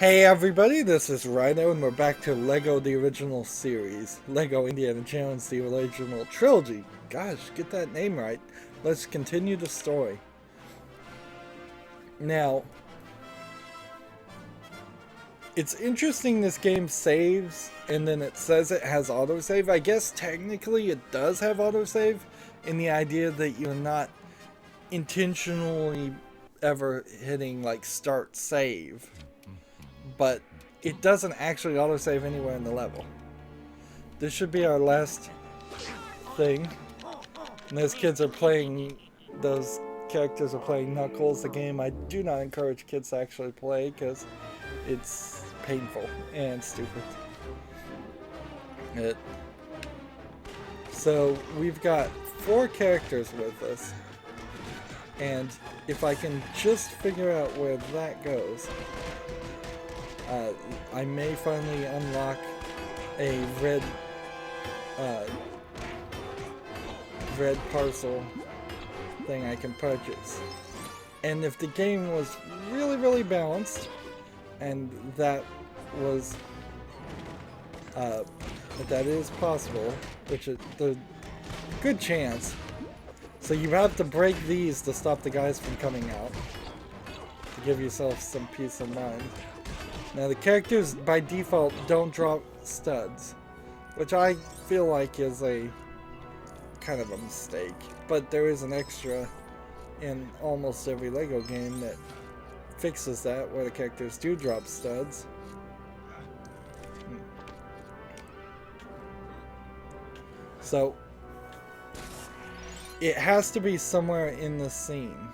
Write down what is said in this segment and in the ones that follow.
Hey everybody, this is Rydo and we're back to LEGO the original series. LEGO Indiana Jones the original trilogy. Gosh, get that name right. Let's continue the story. Now, it's interesting this game saves and then it says it has autosave. I guess technically it does have autosave in the idea that you're not intentionally ever hitting like start save. But it doesn't actually autosave anywhere in the level. This should be our last thing. And those kids are playing, those characters are playing Knuckles, the game I do not encourage kids to actually play because it's painful and stupid. So we've got 4 characters with us. And if I can just figure out where that goes, I may finally unlock a red parcel thing I can purchase. And if the game was really balanced, and that was that is possible, which is the good chance. So you have to break these to stop the guys from coming out, to give yourself some peace of mind. Now the characters by default don't drop studs, which I feel like is a kind of a mistake, but there is an extra in almost every LEGO game that fixes that, where the characters do drop studs. So it has to be somewhere in the scene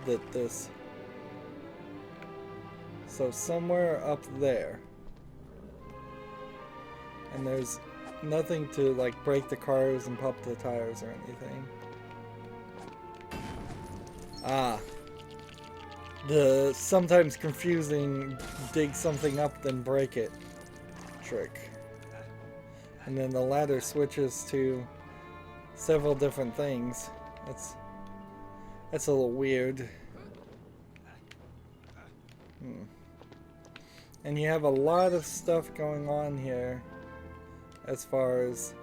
that this... So somewhere up there. And there's nothing to like break the cars and pop the tires or anything. Ah. The sometimes confusing dig something up then break it trick. And then the ladder switches to several different things. That's a little weird. And you have a lot of stuff going on here as far as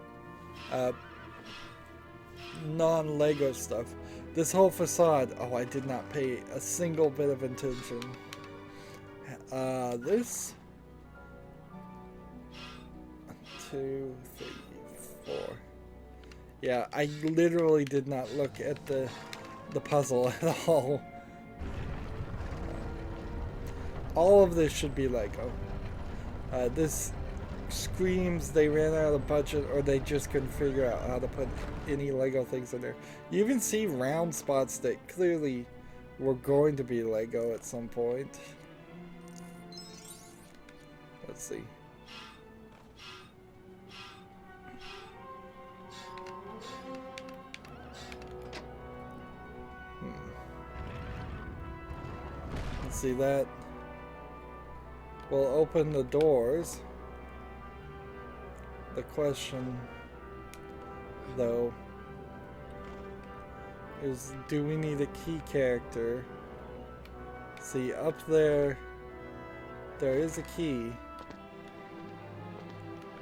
non-LEGO stuff. This whole facade, oh, I did not pay a single bit of attention. This 1, 2, 3, 4. Yeah, I literally did not look at the puzzle at all. All of this should be LEGO. This screams they ran out of budget or they just couldn't figure out how to put any LEGO things in there. You even see round spots that clearly were going to be LEGO at some point. Let's see. Let's see that. We'll open the doors. The question, though, is do we need a key character? See, up there, there is a key.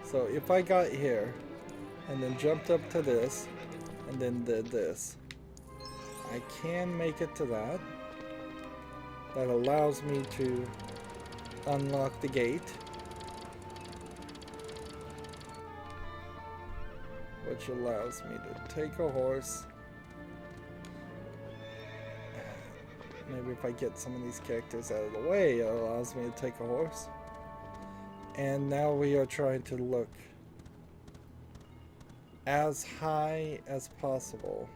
So if I got here, and then jumped up to this, and then did this, I can make it to that. That allows me to unlock the gate, which allows me to take a horse. Maybe if I get some of these characters out of the way, it allows me to take a horse. And now we are trying to look as high as possible.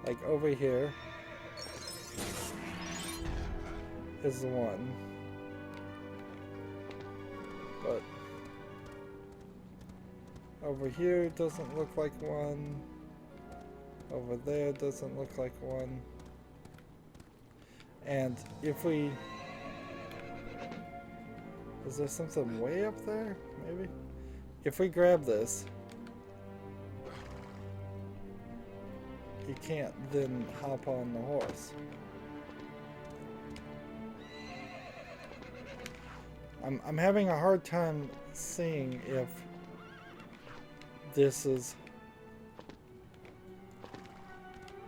Like over here is the one, but over here doesn't look like one, over there doesn't look like one, and if we... Is there something way up there? Maybe? If we grab this, you can't then hop on the horse. I'm having a hard time seeing if this is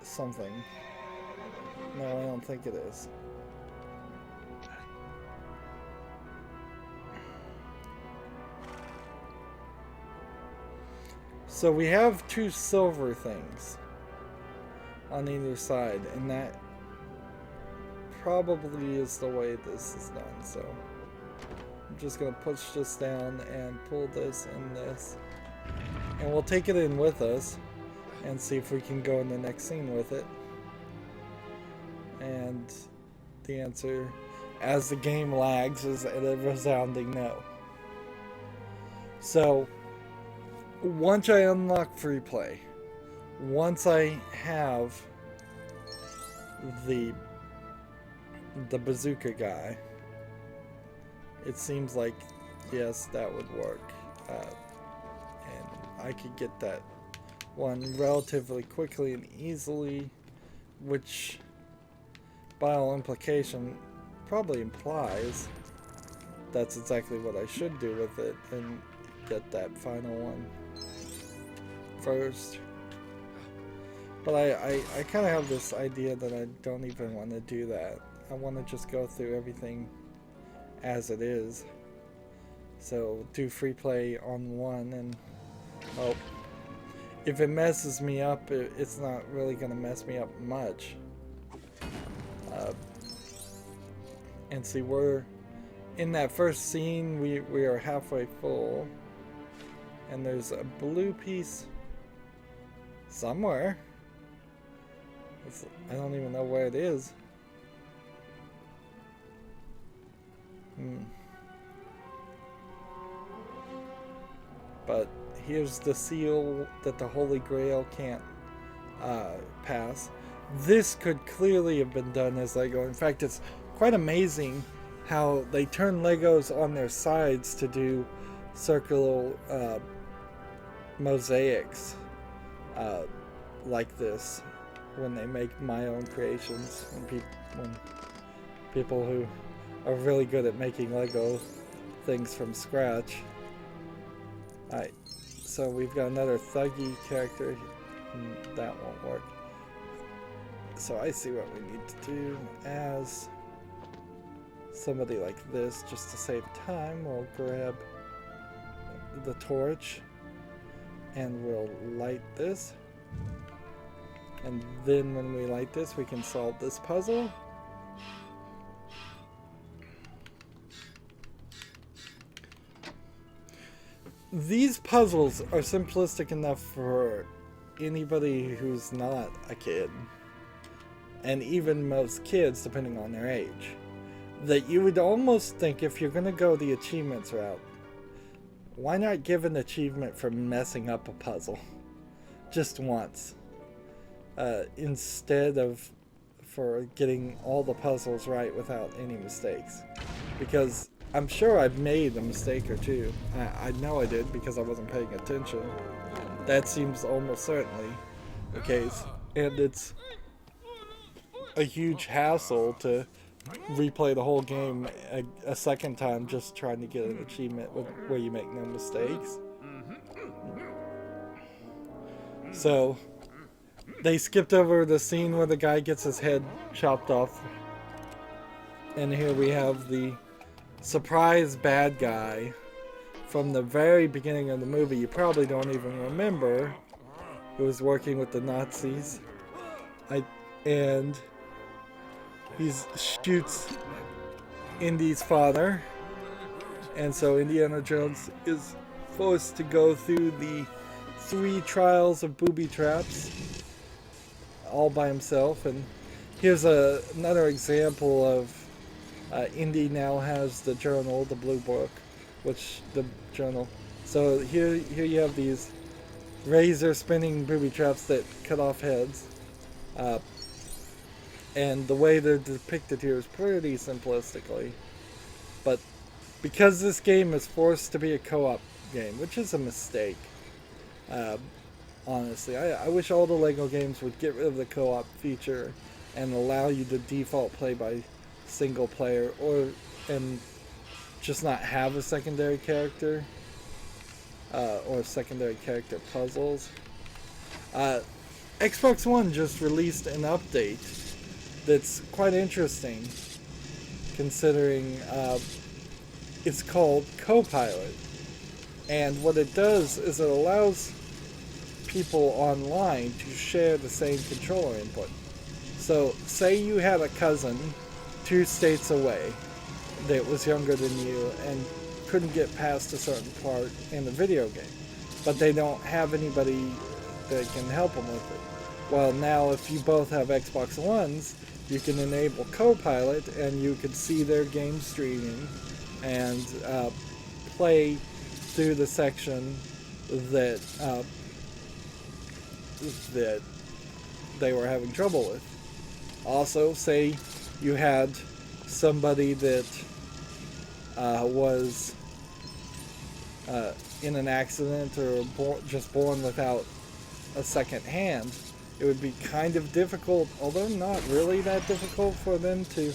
something. No, I don't think it is. So we have 2 silver things on either side, and that probably is the way this is done. So I'm just gonna push this down and pull this and this, and we'll take it in with us and see if we can go in the next scene with it. And the answer, as the game lags, is a resounding no. So once I unlock free play, once I have the bazooka guy, it seems like, yes, that would work. And I could get that one relatively quickly and easily, which by all implication probably implies that's exactly what I should do with it, and get that final one first. But I kind of have this idea that I don't even want to do that. I want to just go through everything as it is. So do free play on one, and oh, if it messes me up, it's not really going to mess me up much. And see, we're in that first scene, we are halfway full, and there's a blue piece somewhere. I don't even know where it is. But here's the seal that the Holy Grail can't pass. This could clearly have been done as Lego. In fact, it's quite amazing how they turn Legos on their sides to do circular mosaics like this when they make my own creations. When people who are really good at making Lego things from scratch. Alright, so we've got another thuggy character. That won't work. So I see what we need to do. As somebody like this, just to save time, we'll grab the torch and we'll light this. And then when we light this, we can solve this puzzle. These puzzles are simplistic enough for anybody who's not a kid, and even most kids, depending on their age, that you would almost think, if you're going to go the achievements route, why not give an achievement for messing up a puzzle just once, instead of for getting all the puzzles right without any mistakes? Because I'm sure I've made a mistake or two. I know I did because I wasn't paying attention. That seems almost certainly the case. And it's a huge hassle to replay the whole game a second time just trying to get an achievement where you make no mistakes. So they skipped over the scene where the guy gets his head chopped off. And here we have the surprise bad guy from the very beginning of the movie. You probably don't even remember, who was working with the Nazis. And he shoots Indy's father, and so Indiana Jones is forced to go through the 3 trials of booby traps all by himself. And here's another example of Indy now has the journal, the blue book, which the journal. So here you have these razor spinning booby traps that cut off heads. And the way they're depicted here is pretty simplistically. But because this game is forced to be a co-op game, which is a mistake honestly. I wish all the Lego games would get rid of the co-op feature and allow you to default play by single player, and just not have a secondary character, or secondary character puzzles. Xbox One just released an update that's quite interesting, considering it's called Copilot. And what it does is it allows people online to share the same controller input. So, say you had a cousin 2 states away that was younger than you and couldn't get past a certain part in the video game, but they don't have anybody that can help them with it. Well, now if you both have Xbox Ones, you can enable Copilot and you can see their game streaming and play through the section that that they were having trouble with. Also, say you had somebody that was in an accident or just born without a second hand, it would be kind of difficult, although not really that difficult, for them to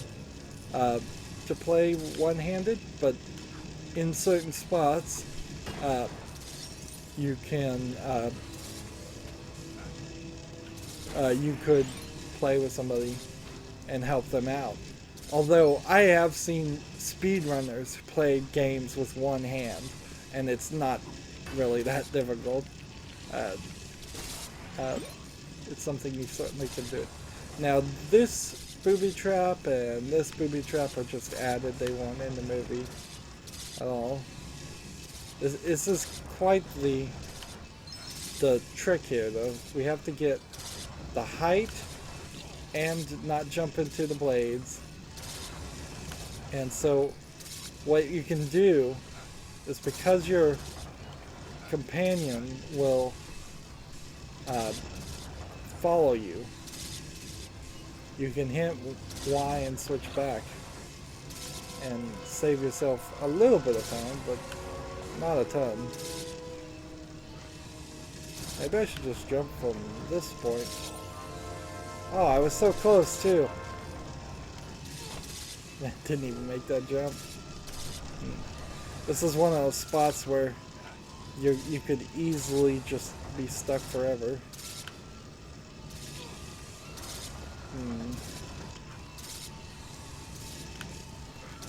play one-handed. But in certain spots, you can you could play with somebody and help them out. Although I have seen speedrunners play games with one hand, and it's not really that difficult. It's something you certainly can do. Now, this booby trap and this booby trap are just added. They weren't in the movie at all. This is quite the trick here, though. We have to get the height and not jump into the blades. And so what you can do is, because your companion will follow you, you can hit Y and switch back and save yourself a little bit of time, but not a ton. Maybe I should just jump from this point. Oh, I was so close too. I didn't even make that jump. This is one of those spots where you could easily just be stuck forever.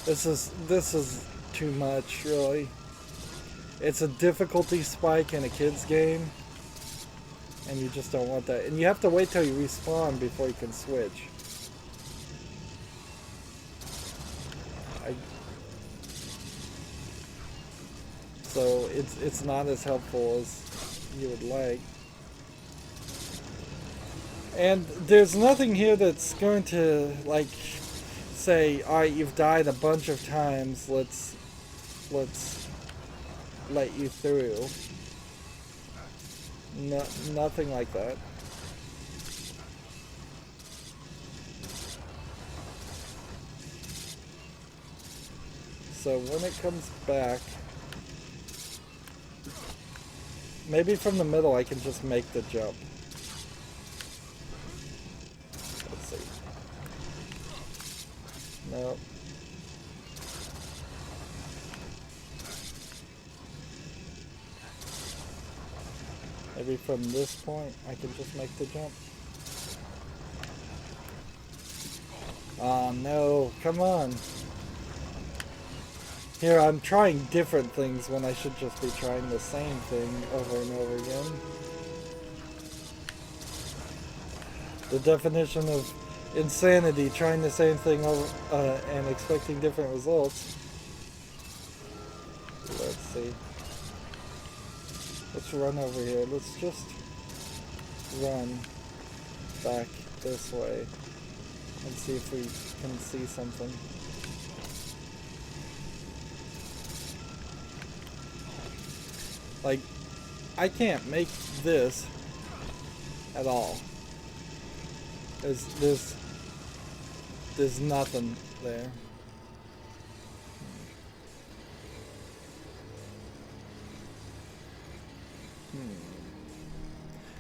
This is too much, really. It's a difficulty spike in a kid's game, and you just don't want that. And you have to wait till you respawn before you can switch. So it's not as helpful as you would like. And there's nothing here that's going to, like, say, alright, you've died a bunch of times, let's let you through. No, nothing like that. So when it comes back, maybe from the middle I can just make the jump. Let's see. No. Maybe from this point I can just make the jump. Oh no, come on. Here, I'm trying different things when I should just be trying the same thing over and over again. The definition of insanity, trying the same thing over and expecting different results. Let's see. Let's run over here. Let's just run back this way and see if we can see something. Like, I can't make this at all. There's nothing there.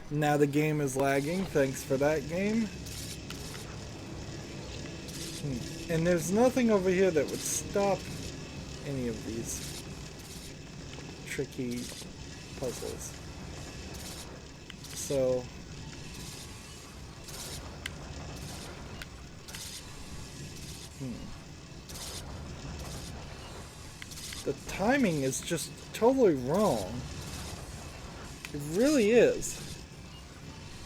Now the game is lagging. Thanks for that, game. And there's nothing over here that would stop any of these tricky puzzles. So the timing is just totally wrong. It really is.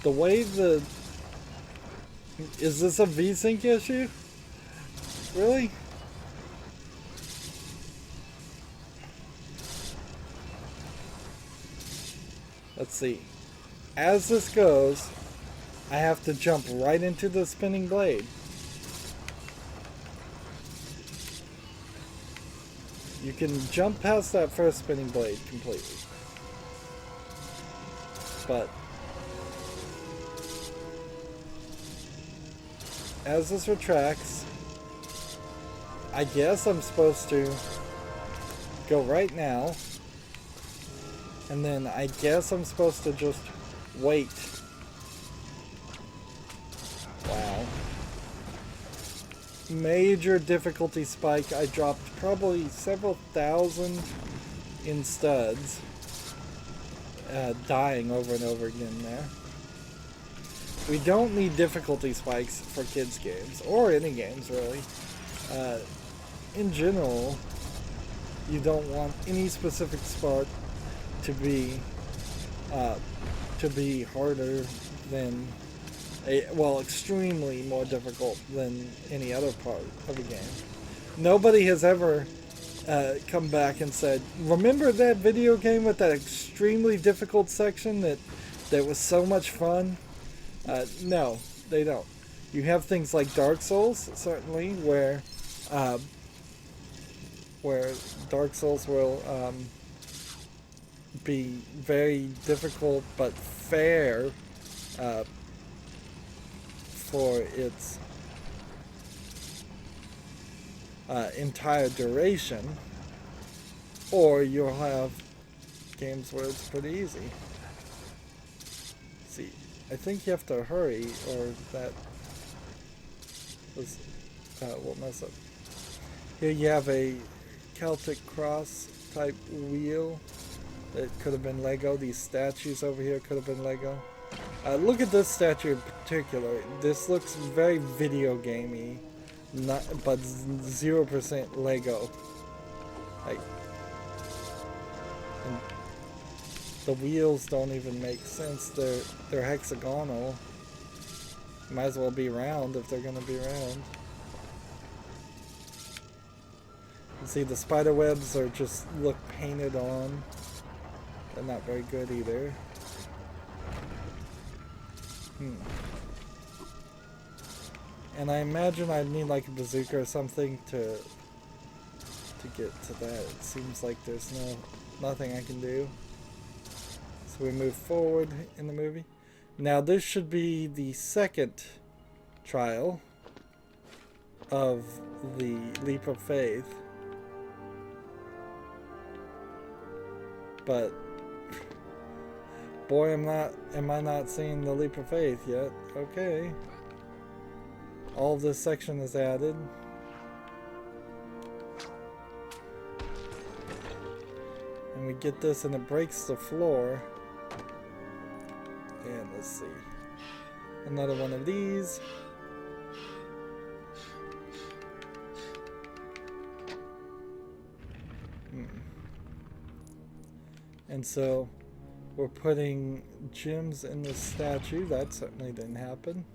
The way the... Is this a VSync issue? Really? Let's see. As this goes, I have to jump right into the spinning blade. You can jump past that first spinning blade completely. But as this retracts, I guess I'm supposed to go right now. And then I guess I'm supposed to just wait. Wow. Major difficulty spike. I dropped probably several thousand in studs. Dying over and over again there. We don't need difficulty spikes for kids games, or any games really. In general, you don't want any specific spot to be harder than extremely more difficult than any other part of a game. Nobody has ever come back and said, remember that video game with that extremely difficult section that was so much fun? No, they don't. You have things like Dark Souls, certainly, where Dark Souls will be very difficult but fair for its entire duration, or you'll have games where it's pretty easy. See, I think you have to hurry, or that will mess up. Here you have a Celtic cross type wheel. It could have been Lego. These statues over here could have been Lego. Look at this statue in particular. This looks very video gamey, but 0% Lego. Like, and the wheels don't even make sense. They're hexagonal. Might as well be round if they're gonna be round. You see, the spider webs are just look painted on. They're not very good either. And I imagine I'd need like a bazooka or something to get to that. It seems like there's nothing I can do. So we move forward in the movie. Now this should be the second trial of the leap of faith. But boy, am I not seeing the leap of faith yet. Okay. All of this section is added. And we get this and it breaks the floor. And let's see. Another one of these. And so we're putting gems in the statue. That certainly didn't happen.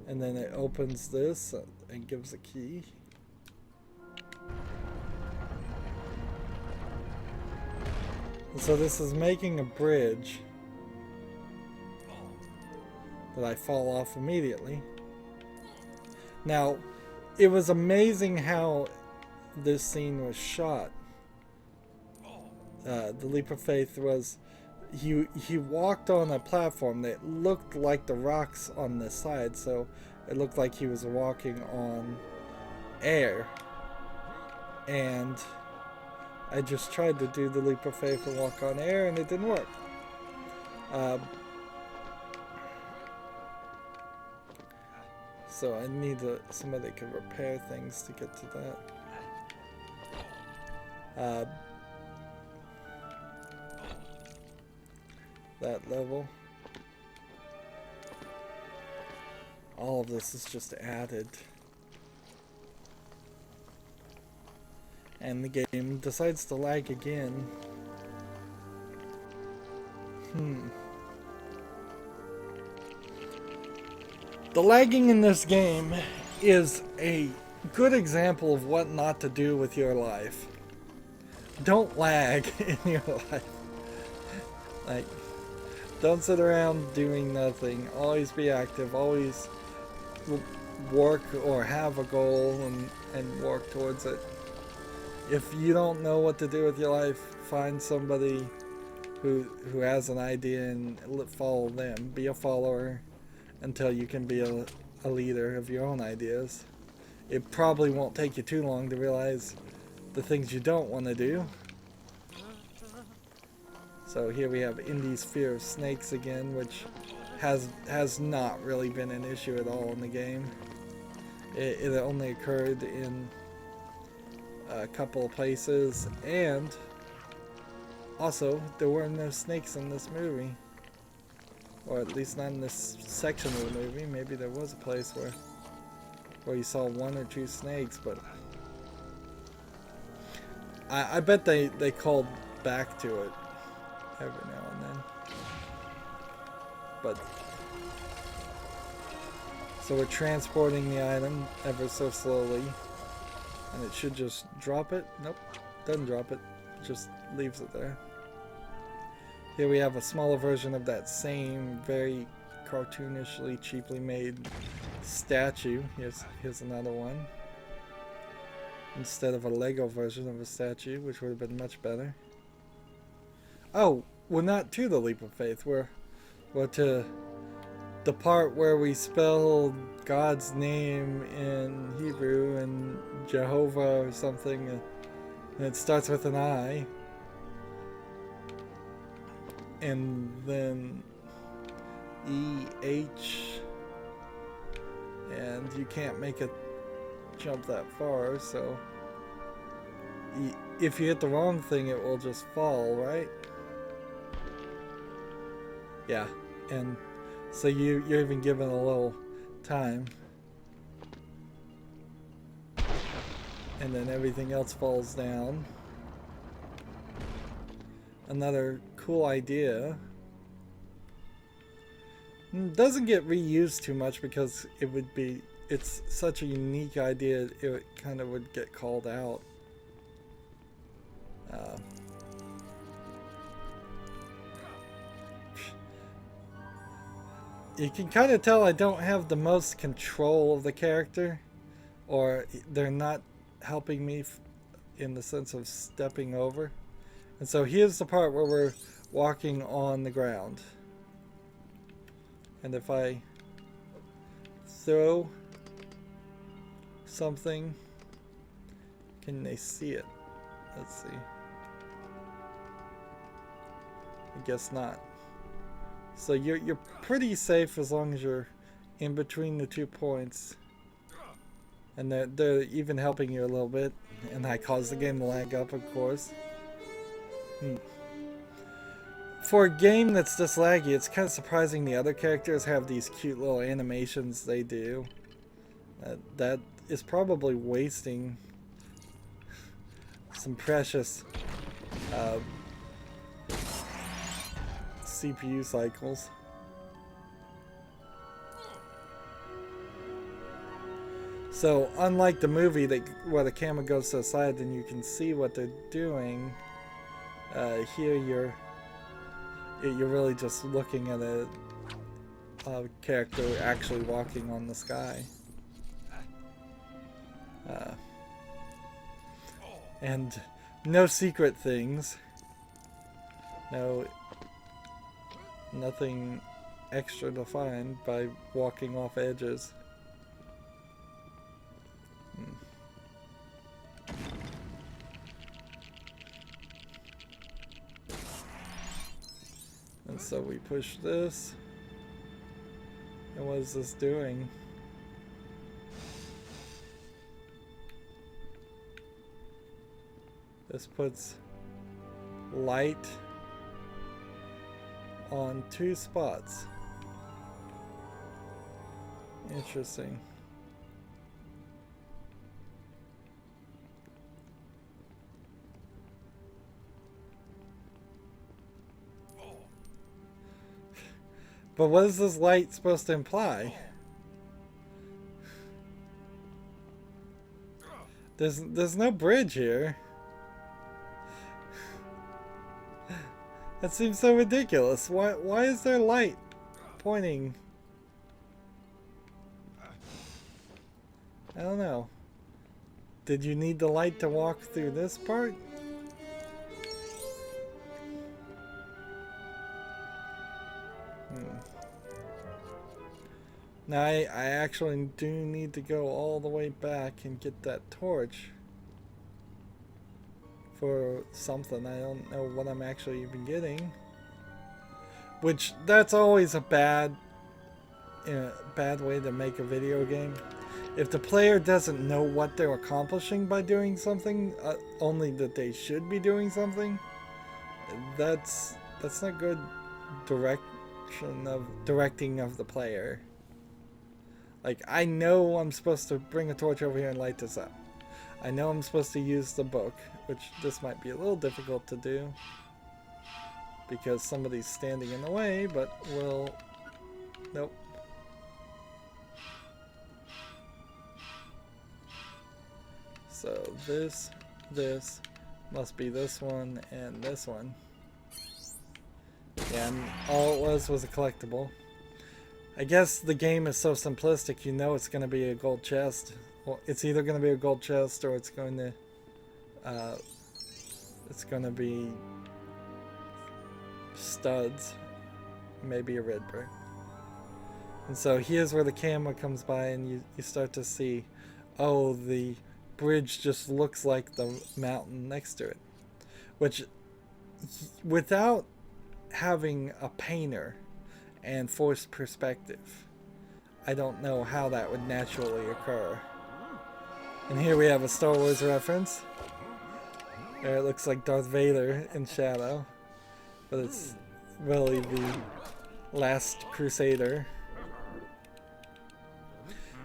And then it opens this and gives a key. And so this is making a bridge that I fall off immediately. Now, it was amazing how this scene was shot. The leap of faith was he walked on a platform that looked like the rocks on the side, so it looked like he was walking on air. And I just tried to do the leap of faith and walk on air, and it didn't work. So I need somebody that can repair things to get to that. That level. All of this is just added. And the game decides to lag again. The lagging in this game is a good example of what not to do with your life. Don't lag in your life. Like, don't sit around doing nothing. Always be active. Always work or have a goal and work towards it. If you don't know what to do with your life, find somebody who has an idea and follow them. Be a follower until you can be a leader of your own ideas. It probably won't take you too long to realize the things you don't want to do. So here we have Indy's fear of snakes again, which has not really been an issue at all in the game. It only occurred in a couple of places, and also there were no snakes in this movie, or at least not in this section of the movie. Maybe there was a place where you saw one or two snakes, but I bet they called back to it every now and then. But so we're transporting the item ever so slowly, and it should just drop it. Nope, doesn't drop it, just leaves it there. Here we have a smaller version of that same very cartoonishly cheaply made statue. Here's another one, instead of a Lego version of a statue, which would have been much better. Oh, we're not to the leap of faith. We're to the part where we spell God's name in Hebrew and Jehovah or something, and it starts with an I, and then E-H, and you can't make it jump that far, so if you hit the wrong thing it will just fall, right? Yeah, and so you're even given a little time, and then everything else falls down. Another cool idea. Doesn't get reused too much because it's such a unique idea, it kind of would get called out. You can kind of tell I don't have the most control of the character, or they're not helping me in the sense of stepping over. And so here's the part where we're walking on the ground. And if I throw something, can they see it? Let's see. I guess not. So you're pretty safe as long as you're in between the 2 points. And they're even helping you a little bit. And I caused the game to lag up, of course. For a game that's this laggy, it's kind of surprising the other characters have these cute little animations they do. That is probably wasting some precious CPU cycles. So unlike the movie where the camera goes to the side and you can see what they're doing, here you're really just looking at a character actually walking on the sky. And no secret things. Nothing extra to find by walking off edges. And so we push this. And what is this doing? This puts light on 2 spots. Interesting. But what is this light supposed to imply? There's no bridge here. That seems so ridiculous. Why is there light pointing? I don't know. Did you need the light to walk through this part? Now I actually do need to go all the way back and get that torch for something. I don't know what I'm actually even getting. Which, that's always a bad way to make a video game. If the player doesn't know what they're accomplishing by doing something, only that they should be doing something, that's not good directing of the player. Like, I know I'm supposed to bring a torch over here and light this up. I know I'm supposed to use the book, which this might be a little difficult to do because somebody's standing in the way, but we'll... Nope. So this must be this one and this one. Yeah, and all it was a collectible. I guess the game is so simplistic, you know it's going to be a gold chest. Well, it's either going to be a gold chest or it's going to be studs, maybe a red brick. And so here's where the camera comes by and you start to see, oh, the bridge just looks like the mountain next to it. Which, without having a painter and forced perspective, I don't know how that would naturally occur. And here we have a Star Wars reference. There it looks like Darth Vader in shadow, but it's really the Last Crusader.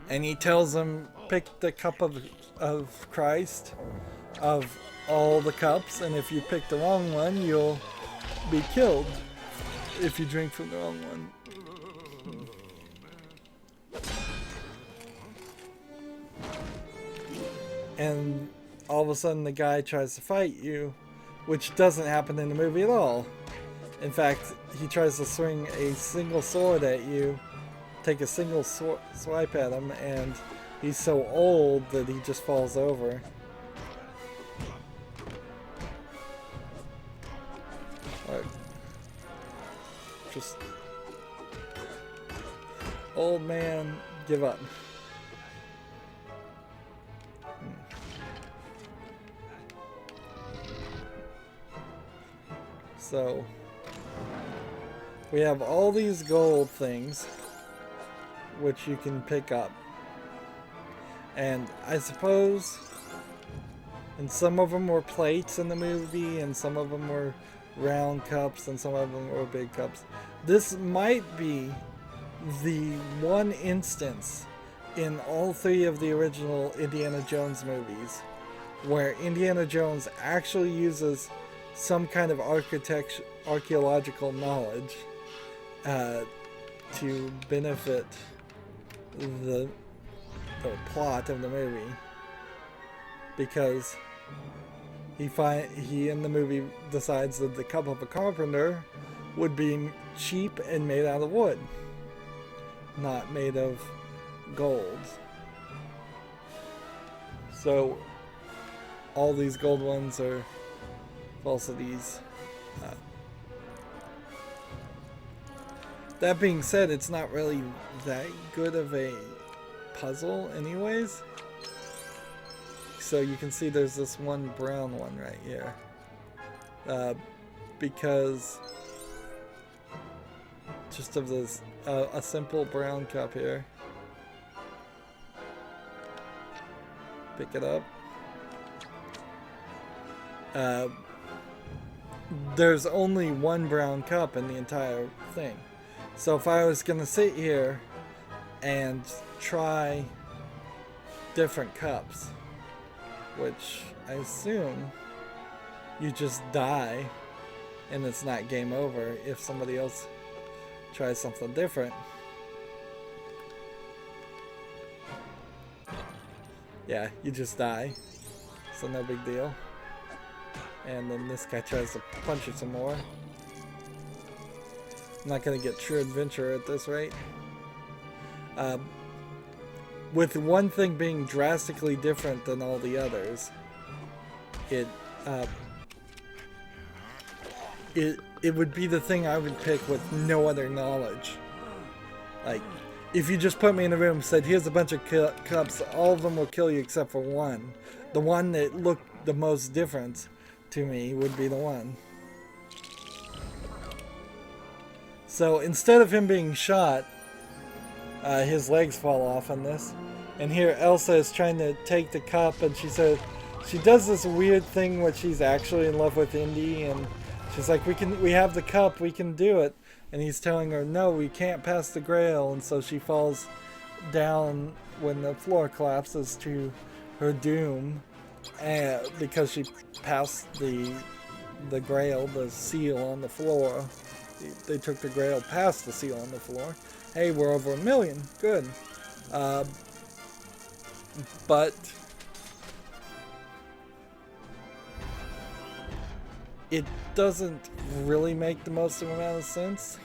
And he tells him, pick the cup of Christ, of all the cups, and if you pick the wrong one, you'll be killed if you drink from the wrong one. And all of a sudden the guy tries to fight you, which doesn't happen in the movie at all. In fact, he tries to swing a single sword at you, take a single swipe at him, and he's so old that he just falls over. Just old man, give up. So we have all these gold things which you can pick up, and I suppose, and some of them were plates in the movie and some of them were round cups and some of them were big cups. This might be the one instance in all 3 of the original Indiana Jones movies where Indiana Jones actually uses some kind of archaeological knowledge to benefit the plot of the movie, because he in the movie decides that the cup of a carpenter would be cheap and made out of wood, not made of gold. So all these gold ones are falsities. That being said, it's not really that good of a puzzle anyways. So you can see there's this one brown one right here. Because just of this, a simple brown cup here. Pick it up. there's only one brown cup in the entire thing. So if I was going to sit here and try different cups, which I assume you just die and it's not game over if somebody else tries something different. Yeah, you just die, so no big deal. And then this guy tries to punch you some more. I'm not gonna get true adventure at this rate. With one thing being drastically different than all the others, it would be the thing I would pick with no other knowledge. Like, if you just put me in a room and said, here's a bunch of cups, all of them will kill you except for one. The one that looked the most different to me would be the one. So instead of him being shot, his legs fall off on this. And here Elsa is trying to take the cup, and she says, she does this weird thing where she's actually in love with Indy, and she's like, we have the cup, we can do it. And he's telling her, no, we can't pass the grail. And so she falls down when the floor collapses to her doom, because she passed the grail, the seal on the floor. They took the grail past the seal on the floor. Hey, we're over 1 million. Good. But it doesn't really make the most amount of sense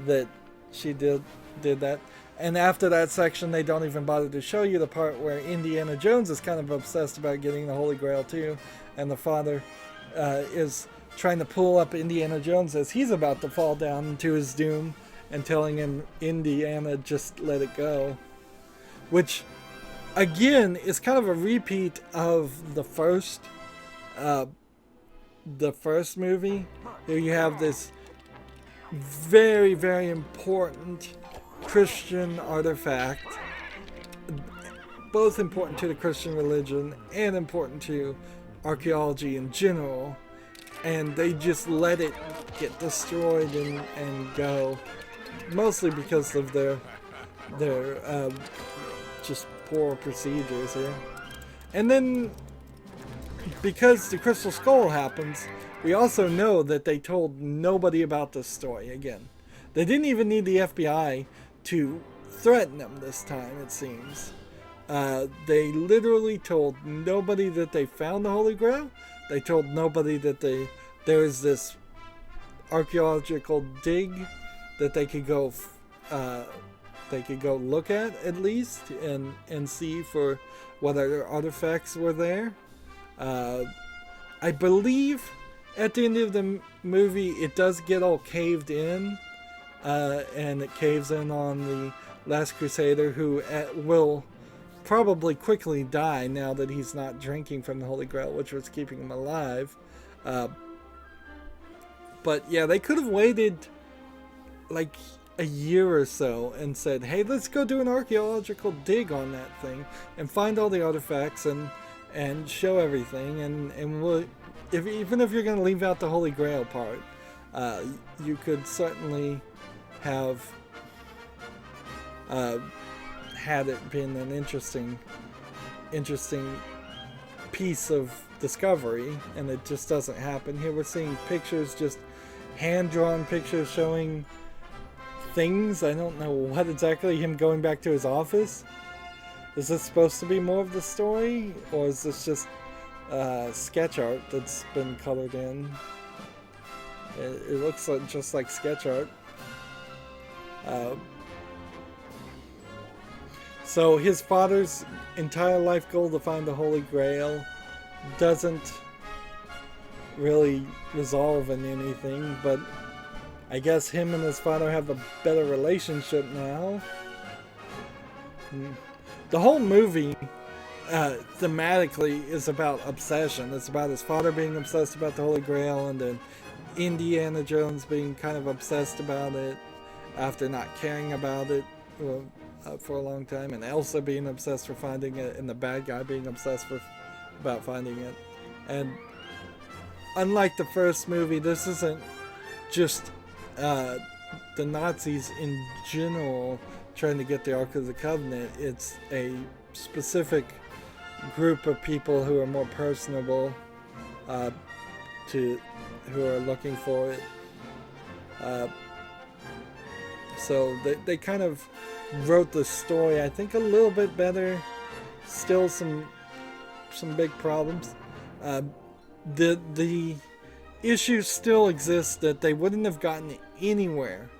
that she did that. And after that section, they don't even bother to show you the part where Indiana Jones is kind of obsessed about getting the Holy Grail too, and the father is trying to pull up Indiana Jones as he's about to fall down into his doom, and telling him, Indiana, just let it go. Which, again, is kind of a repeat of the first movie. Here you have this very, very important Christian artifact, both important to the Christian religion and important to archaeology in general, and they just let it get destroyed and go, mostly because of their just poor procedures here. And then, because the Crystal Skull happens, we also know that they told nobody about this story again. They didn't even need the FBI to threaten them this time, it seems. They literally told nobody that they found the Holy Grail. They told nobody that there was this archaeological dig that they could go look at least and see for what other artifacts were there. I believe at the end of the movie it does get all caved in, and it caves in on the last Crusader, who will probably quickly die now that he's not drinking from the Holy Grail, which was keeping him alive. But yeah, they could have waited like a year or so and said, hey, let's go do an archaeological dig on that thing and find all the artifacts and show everything, and we'll, even if you're going to leave out the Holy Grail part, you could certainly have had it been an interesting piece of discovery, and it just doesn't happen. Here we're seeing pictures, just hand-drawn pictures showing things. I don't know what exactly, him going back to his office. Is this supposed to be more of the story, or is this just sketch art that's been colored in? It looks like, just like sketch art. So his father's entire life goal to find the Holy Grail doesn't really resolve in anything, but I guess him and his father have a better relationship now. The whole movie thematically is about obsession. It's about his father being obsessed about the Holy Grail, and then Indiana Jones being kind of obsessed about it after not caring about it for a long time, and Elsa being obsessed for finding it, and the bad guy being obsessed about finding it. And unlike the first movie, this isn't just the Nazis in general trying to get the Ark of the Covenant. It's a specific group of people who are more personable, who are looking for it. So they kind of wrote the story, I think, a little bit better. Still some big problems. The issues still exist that they wouldn't have gotten anywhere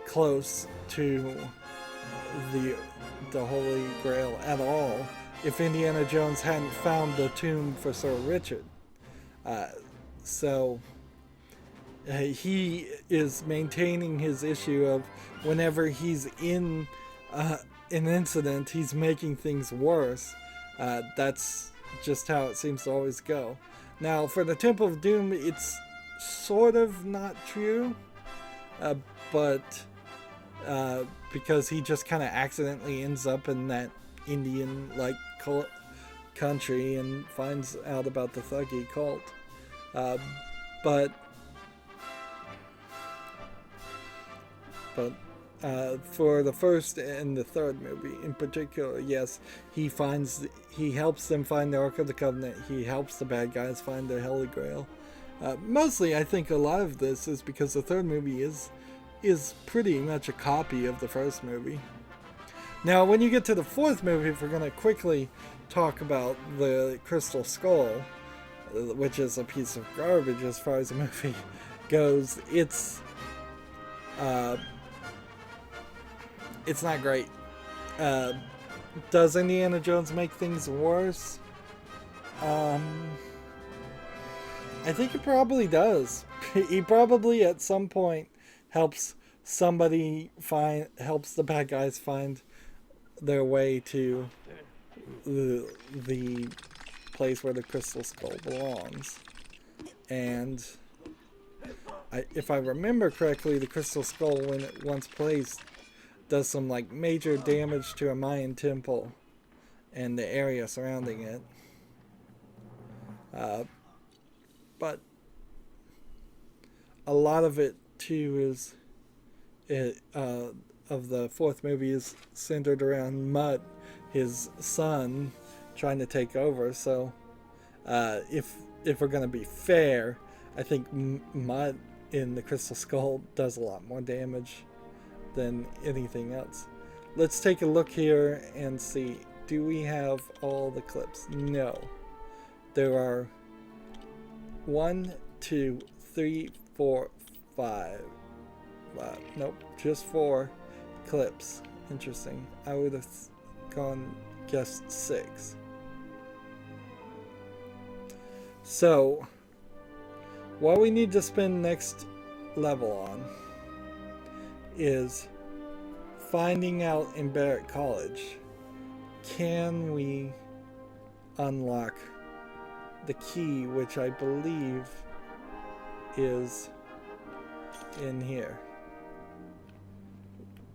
close to the Holy Grail at all if Indiana Jones hadn't found the tomb for Sir Richard. So he is maintaining his issue of whenever he's in an incident, he's making things worse. That's just how it seems to always go. Now, for the Temple of Doom, it's sort of not true, but because he just kind of accidentally ends up in that Indian-like country and finds out about the Thuggee cult. But for the first and the third movie in particular, yes, he helps them find the Ark of the Covenant. He helps the bad guys find the Holy Grail. Mostly, I think a lot of this is because the third movie is pretty much a copy of the first movie. Now, when you get to the fourth movie, if we're going to quickly talk about the Crystal Skull, which is a piece of garbage as far as the movie goes, it's not great. Does Indiana Jones make things worse? I think he probably does. He probably at some point helps the bad guys find their way to the place where the Crystal Skull belongs. And if I remember correctly, the Crystal Skull, when it once placed, does some like major damage to a Mayan temple and the area surrounding it. But a lot of it too of the fourth movie is centered around Mutt, his son, trying to take over. So if we're gonna be fair, I think Mutt in the Crystal Skull does a lot more damage than anything else. Let's take a look here and see, do we have all the clips? No. There are 1, 2, 3, 4, 5. Nope, just 4 clips. Interesting. I would have guessed 6. So, what we need to spend next level on is finding out in Barrett College, can we unlock the key, which I believe is in here.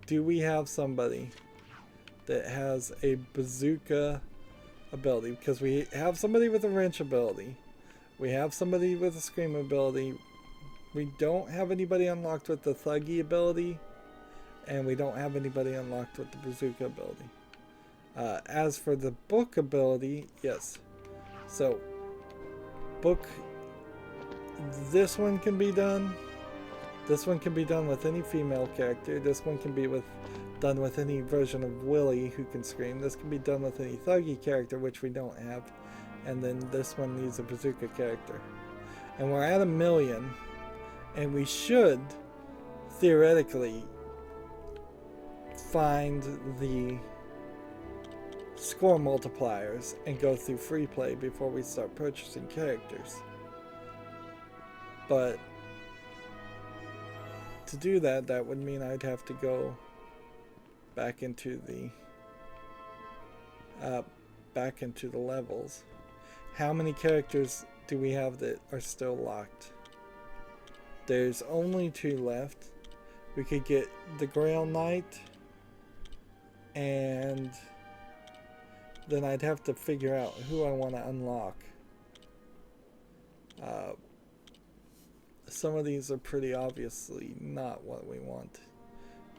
Do we have somebody that has a bazooka ability? Because we have somebody with a wrench ability. We have somebody with a scream ability. We don't have anybody unlocked with the Thuggee ability. And we don't have anybody unlocked with the bazooka ability. As for the book ability, yes. So, book, this one can be done. This one can be done with any female character. This one can be done with any version of Willie who can scream. This can be done with any Thuggee character, which we don't have. And then this one needs a bazooka character. And we're at 1 million. And we should, theoretically, find the score multipliers and go through free play before we start purchasing characters. But to do that, that would mean I'd have to go back into the levels. How many characters do we have that are still locked? There's only 2 left. We could get the Grail Knight, and then I'd have to figure out who I want to unlock. some of these are pretty obviously not what we want.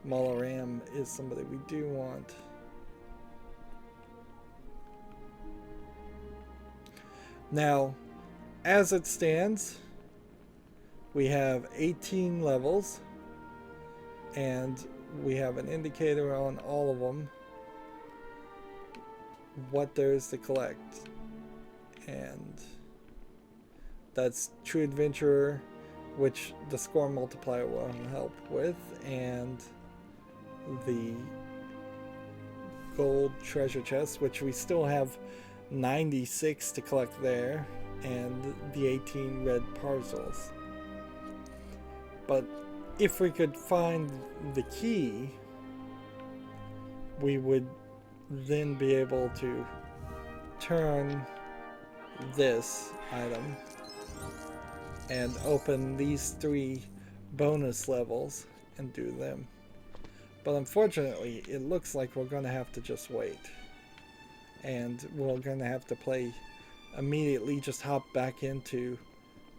Malaram is somebody we do want. Now, as it stands, we have 18 levels, and we have an indicator on all of them what there is to collect. And that's True Adventurer, which the score multiplier will help with, and the gold treasure chest, which we still have 96 to collect there, and the 18 red parcels. But if we could find the key, we would then be able to turn this item and open these 3 bonus levels and do them. But unfortunately, it looks like we're going to have to just wait. And we're going to have to play immediately, just hop back into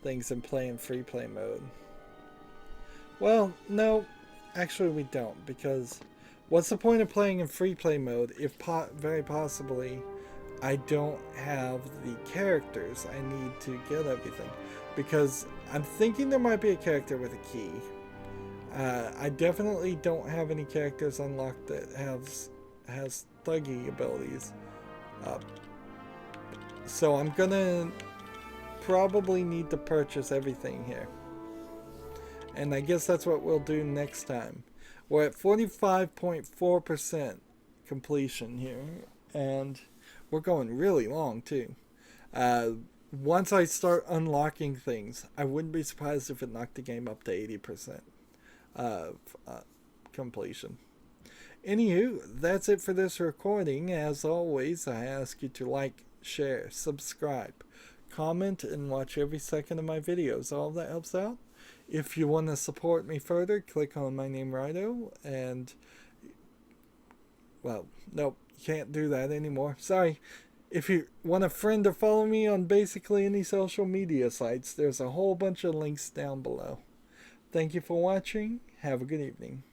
things and play in free play mode. Well, no, actually we don't, because what's the point of playing in free play mode if very possibly I don't have the characters I need to get everything? Because I'm thinking there might be a character with a key. I definitely don't have any characters unlocked that has thuggy abilities. So I'm gonna probably need to purchase everything here. And I guess that's what we'll do next time. We're at 45.4% completion here, and we're going really long too. Once I start unlocking things, I wouldn't be surprised if it knocked the game up to 80% of completion. Anywho, that's it for this recording. As always, I ask you to like, share, subscribe, comment, and watch every second of my videos. All that helps out. If you want to support me further, click on my name, Rydo, and, well, nope, you can't do that anymore. Sorry. If you want a friend to follow me on basically any social media sites, there's a whole bunch of links down below. Thank you for watching. Have a good evening.